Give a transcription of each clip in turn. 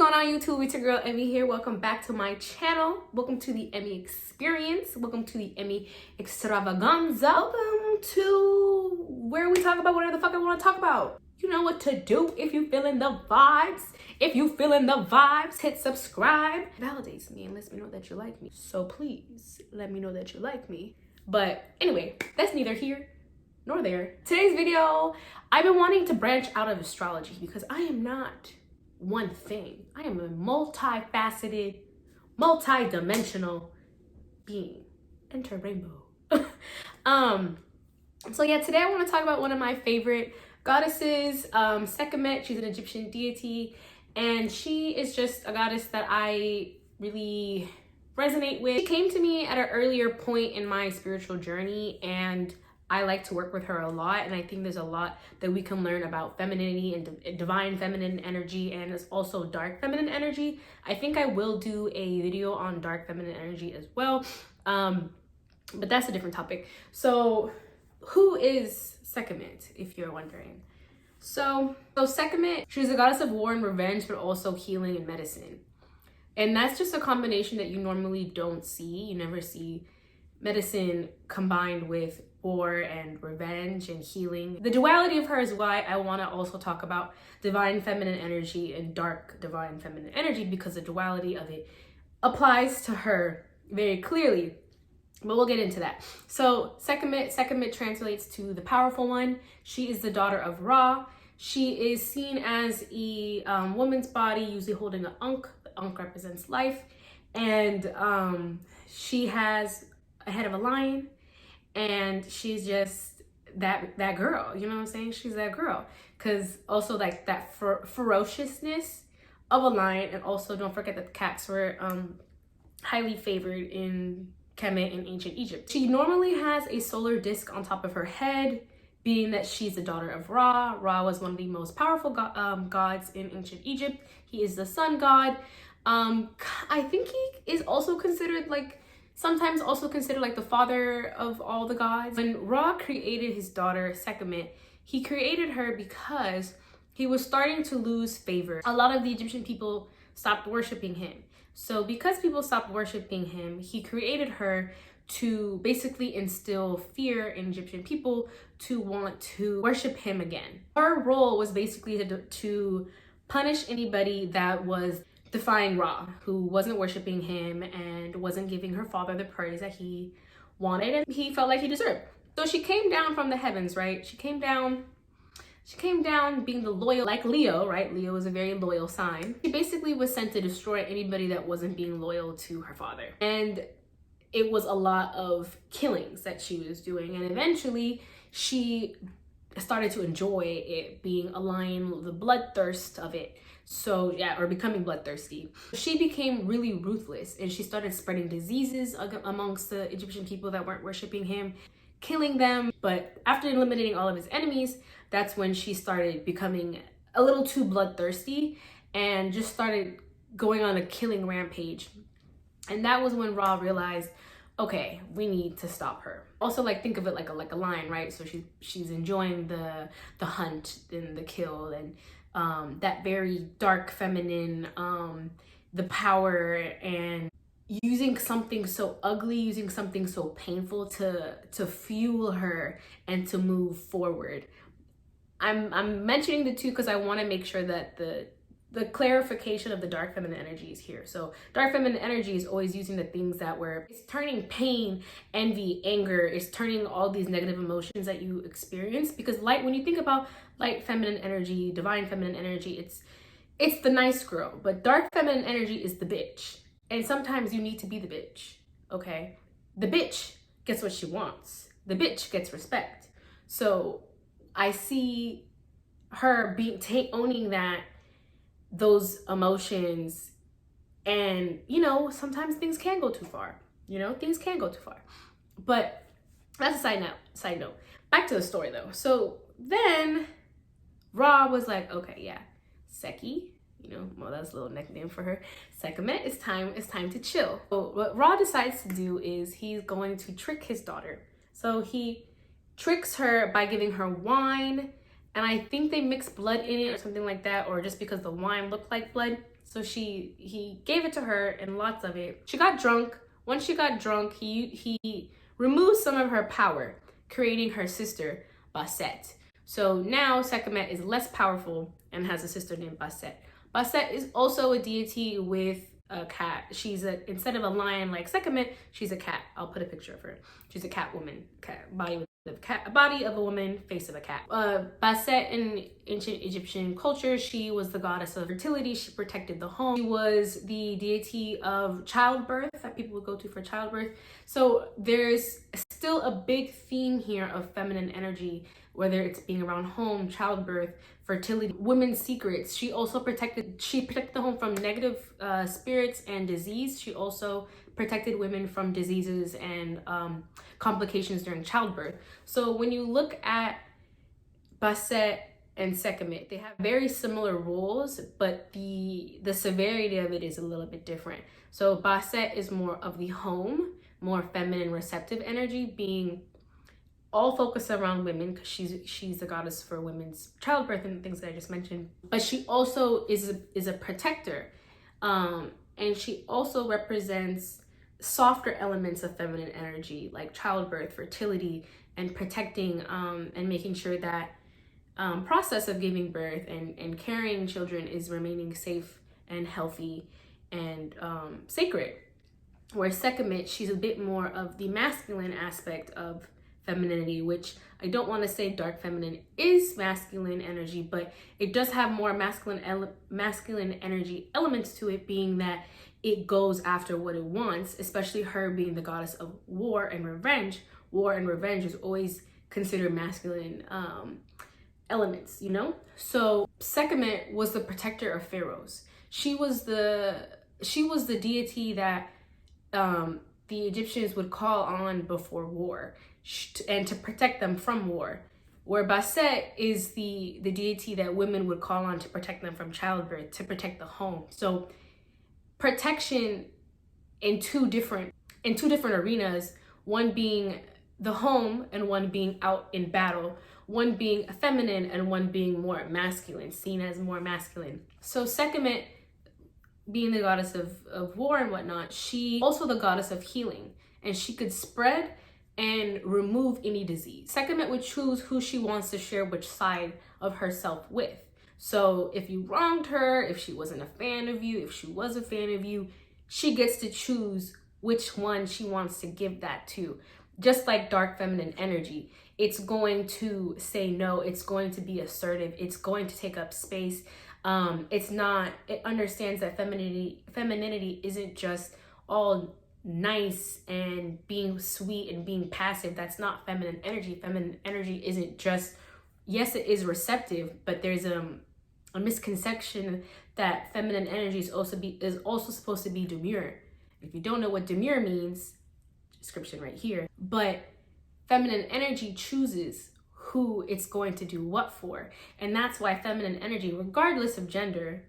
going on YouTube? It's your girl Emmy here. Welcome back to my channel. Welcome to the Emmy experience. Welcome to the Emmy extravaganza. Welcome to where we talk about whatever the fuck I want to talk about. You know what to do if you feeling the vibes. If you feeling the vibes, hit subscribe. It validates me and lets me know that you like me. So please let me know that you like me. But anyway, that's neither here nor there. Today's video, I've been wanting to branch out of astrology because I am not one thing. I am a multifaceted, multi-dimensional being. Enter rainbow. So yeah, today I want to talk about one of my favorite goddesses, Sekhmet. She's an Egyptian deity, and she is just a goddess that I really resonate with. She came to me at an earlier point in my spiritual journey, and I like to work with her a lot, and I think there's a lot that we can learn about femininity and divine feminine energy, and it's also dark feminine energy. I think I will do a video on dark feminine energy as well, but that's a different topic. So who is Sekhmet, if you're wondering? So Sekhmet, she's a goddess of war and revenge, but also healing and medicine. And that's just a combination that you normally don't see. You never see medicine combined with war and revenge and healing. The duality of her is why I want to also talk about divine feminine energy and dark divine feminine energy, because the duality of it applies to her very clearly. But we'll get into that. So Sekhmet translates to the powerful one. She is the daughter of Ra. She is seen as a woman's body, usually holding an ankh. The ankh represents life. And she has a head of a lion. And she's just that girl, you know what I'm saying? She's that girl. Because also like that ferociousness of a lion. And also don't forget that the cats were highly favored in Kemet in ancient Egypt. She normally has a solar disc on top of her head, being that she's the daughter of Ra. Ra was one of the most powerful gods in ancient Egypt. He is the sun god. I think he is also considered sometimes also considered like the father of all the gods. When Ra created his daughter Sekhmet, he created her because he was starting to lose favor. A lot of the Egyptian people stopped worshiping him. So because people stopped worshiping him, he created her to basically instill fear in Egyptian people to want to worship him again. Her role was basically to punish anybody that was defying Ra, who wasn't worshiping him and wasn't giving her father the praise that he wanted and he felt like he deserved. So she came down from the heavens, right? She came down being the loyal, like Leo, right? Leo is a very loyal sign. She basically was sent to destroy anybody that wasn't being loyal to her father. And it was a lot of killings that she was doing. And eventually she started to enjoy it, being a lion, the bloodthirst of it. So yeah, or becoming bloodthirsty. She became really ruthless and she started spreading diseases amongst the Egyptian people that weren't worshiping him, killing them. But after eliminating all of his enemies, that's when she started becoming a little too bloodthirsty and just started going on a killing rampage. And that was when Ra realized, okay, we need to stop her. Also, think of it like a lion, right? So she's enjoying the hunt and the kill and that very dark feminine, the power, and using something so ugly, using something so painful to fuel her and to move forward. I'm mentioning the two because I want to make sure that the clarification of the dark feminine energy is here. So dark feminine energy is always using the things that it's turning pain, envy, anger, it's turning all these negative emotions that you experience. Because when you think about light feminine energy, divine feminine energy, it's the nice girl. But dark feminine energy is the bitch. And sometimes you need to be the bitch, okay? The bitch gets what she wants. The bitch gets respect. So I see her owning those emotions, and sometimes things can go too far. Things can go too far. But that's a side note. Back to the story though. So then Ra was like, okay, yeah, Seki, well, that's a little nickname for her. Sekhmet, it's time to chill. So what Ra decides to do is he's going to trick his daughter. So he tricks her by giving her wine, and I think they mix blood in it or something like that, or just because the wine looked like blood, So he gave it to her and lots of it. She got drunk. Once she got drunk, he removed some of her power, creating her sister, Bastet. So now Sekhmet is less powerful and has a sister named Bastet. Bastet is also a deity with a cat. She's instead of a lion like Sekhmet, she's a cat. I'll put a picture of her. She's a cat woman, body of a woman, face of a cat. Bastet in ancient Egyptian culture, she was the goddess of fertility. She protected the home. She was the deity of childbirth that people would go to for childbirth. So there's still a big theme here of feminine energy, whether it's being around home, childbirth, fertility, women's secrets. She protected the home from negative spirits and disease. She also protected women from diseases and complications during childbirth. So when you look at Bastet and Sekhmet, they have very similar roles, but the severity of it is a little bit different. So Bastet is more of the home, more feminine, receptive energy, being all focused around women because she's the goddess for women's childbirth and things that I just mentioned. But she also is a protector, and she also represents softer elements of feminine energy like childbirth, fertility, and protecting and making sure that process of giving birth and carrying children is remaining safe and healthy and sacred. Where Sekhmet, she's a bit more of the masculine aspect of femininity, which I don't want to say dark feminine is masculine energy, but it does have more masculine energy elements to it, being that it goes after what it wants, especially her being the goddess of war and revenge. War and revenge is always considered masculine elements, you know? So Sekhmet was the protector of pharaohs. She was the deity that the Egyptians would call on before war and to protect them from war. Where Bastet is the deity that women would call on to protect them from childbirth, to protect the home. So protection in two different arenas, one being the home and one being out in battle, one being feminine and one being more masculine, seen as more masculine. So Sekhmet, being the goddess of war and whatnot, she also the goddess of healing, and she could spread and remove any disease. Sekhmet would choose who she wants to share which side of herself with. So if you wronged her, if she wasn't a fan of you, if she was a fan of you, she gets to choose which one she wants to give that to. Just like dark feminine energy, it's going to say no, it's going to be assertive, it's going to take up space. It understands that femininity isn't just all nice and being sweet and being passive. That's not feminine energy. Feminine energy isn't just, yes, it is receptive, but there's a misconception that feminine energy is also supposed to be demure. If you don't know what demure means, description right here, but feminine energy chooses who it's going to do what for. And that's why feminine energy, regardless of gender,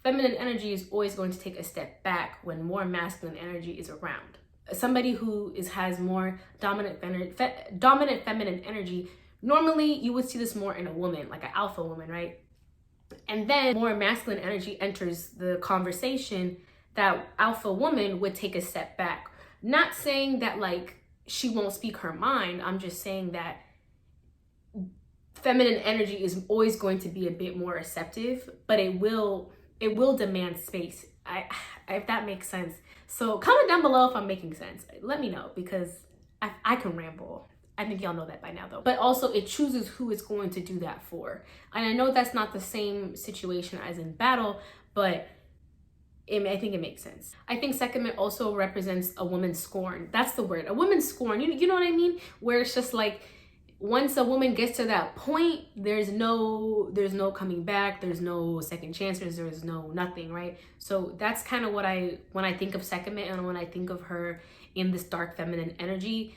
feminine energy is always going to take a step back when more masculine energy is around. Somebody who has more dominant feminine energy, normally you would see this more in a woman, like an alpha woman, right? And then more masculine energy enters the conversation, that alpha woman would take a step back. Not saying that like she won't speak her mind, I'm just saying that feminine energy is always going to be a bit more receptive, but it will demand space. If that makes sense. So comment down below if I'm making sense. Let me know, because I can ramble. I think y'all know that by now though. But also it chooses who it's going to do that for. And I know that's not the same situation as in battle, but I think it makes sense. I think Sekhmet also represents a woman's scorn. That's the word, a woman's scorn. You know what I mean? Where it's just like, once a woman gets to that point, there's no coming back, there's no second chances, there's no nothing, right? So that's kind of when I think of Sekhmet and when I think of her in this dark feminine energy,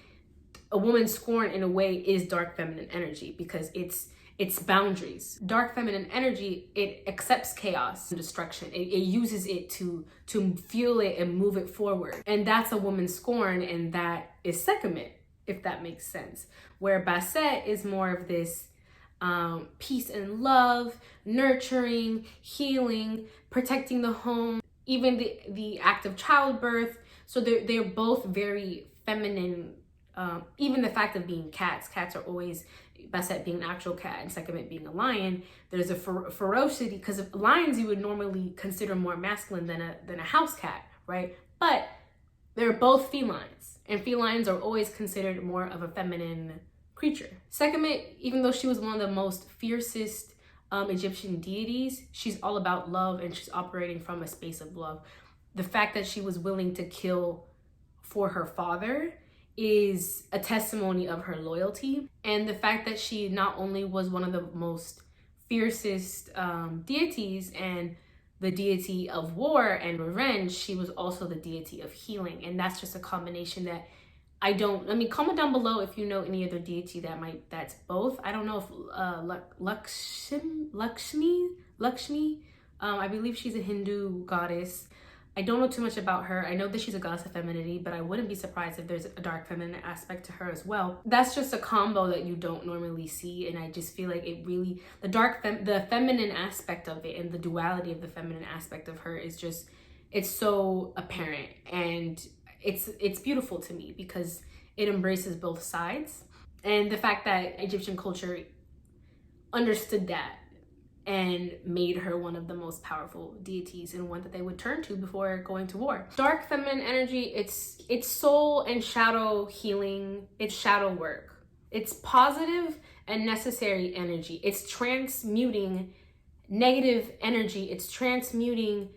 a woman's scorn in a way is dark feminine energy, because it's boundaries. Dark feminine energy, it accepts chaos and destruction. It uses it to fuel it and move it forward. And that's a woman's scorn, and that is Sekhmet, if that makes sense. Where Bastet is more of this peace and love, nurturing, healing, protecting the home, even the act of childbirth. So they're both very feminine. Even the fact of being cats are always, Basset being an actual cat and Sekhmet being a lion, there's a ferocity, because of lions you would normally consider more masculine than a house cat, right? But they're both felines, and felines are always considered more of a feminine creature. Sekhmet, even though she was one of the most fiercest Egyptian deities, she's all about love, and she's operating from a space of love. The fact that she was willing to kill for her father is a testimony of her loyalty. And the fact that she not only was one of the most fiercest deities and the deity of war and revenge, she was also the deity of healing. And that's just a combination that comment down below if you know any other deity that's both. I don't know if Lakshmi, I believe she's a Hindu goddess. I don't know too much about her. I know that she's a goddess of femininity, but I wouldn't be surprised if there's a dark feminine aspect to her as well. That's just a combo that you don't normally see, and I just feel like it really, the feminine aspect of it and the duality of the feminine aspect of her is just, it's so apparent, and it's beautiful to me because it embraces both sides. And the fact that Egyptian culture understood that and made her one of the most powerful deities and one that they would turn to before going to war. Dark feminine energy, it's soul and shadow healing, it's shadow work. It's positive and necessary energy. It's transmuting negative energy. It's transmuting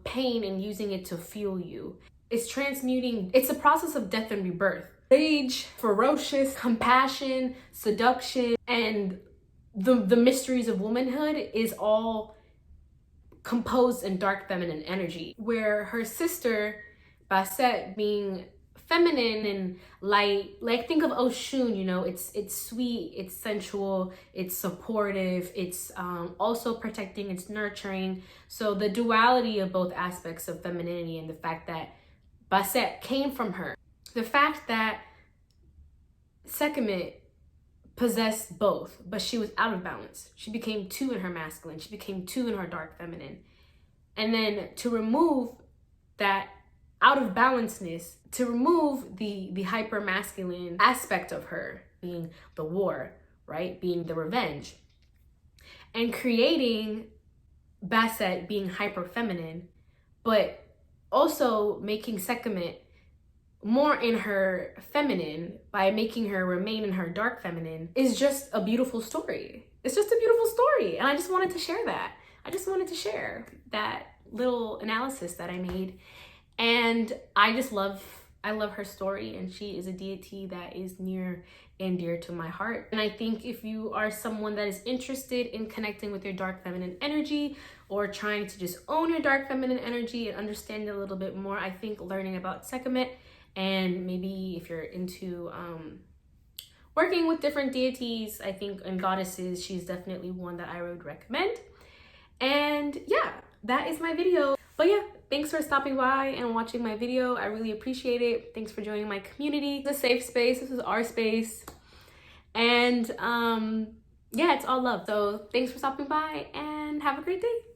pain and using it to fuel you. It's transmuting, it's a process of death and rebirth. Rage, ferocious, compassion, seduction, and the mysteries of womanhood is all composed in dark feminine energy, where her sister Basset being feminine and light, like think of Oshun, you know, it's sweet, it's sensual, it's supportive, it's also protecting, it's nurturing. So the duality of both aspects of femininity, and the fact that Basset came from her, the fact that Sekhmet possessed both, but she was out of balance. She became two in her masculine, she became two in her dark feminine. And then to remove that out of balanceness, to remove the hyper masculine aspect of her, being the war, right? Being the revenge, and creating Basset being hyper feminine, but also making Sekhmet more in her feminine by making her remain in her dark feminine, is just a beautiful story. It's just a beautiful story. And I just wanted to share that. I just wanted to share that little analysis that I made. And I love her story, and she is a deity that is near and dear to my heart. And I think if you are someone that is interested in connecting with your dark feminine energy, or trying to just own your dark feminine energy and understand it a little bit more, I think learning about Sekhmet, and maybe if you're into working with different deities, I think, and goddesses, she's definitely one that I would recommend. And yeah, that is my video. But yeah, thanks for stopping by and watching my video. I really appreciate it. Thanks for joining my community. It's a safe space. This is our space. And yeah, it's all love. So thanks for stopping by, and have a great day.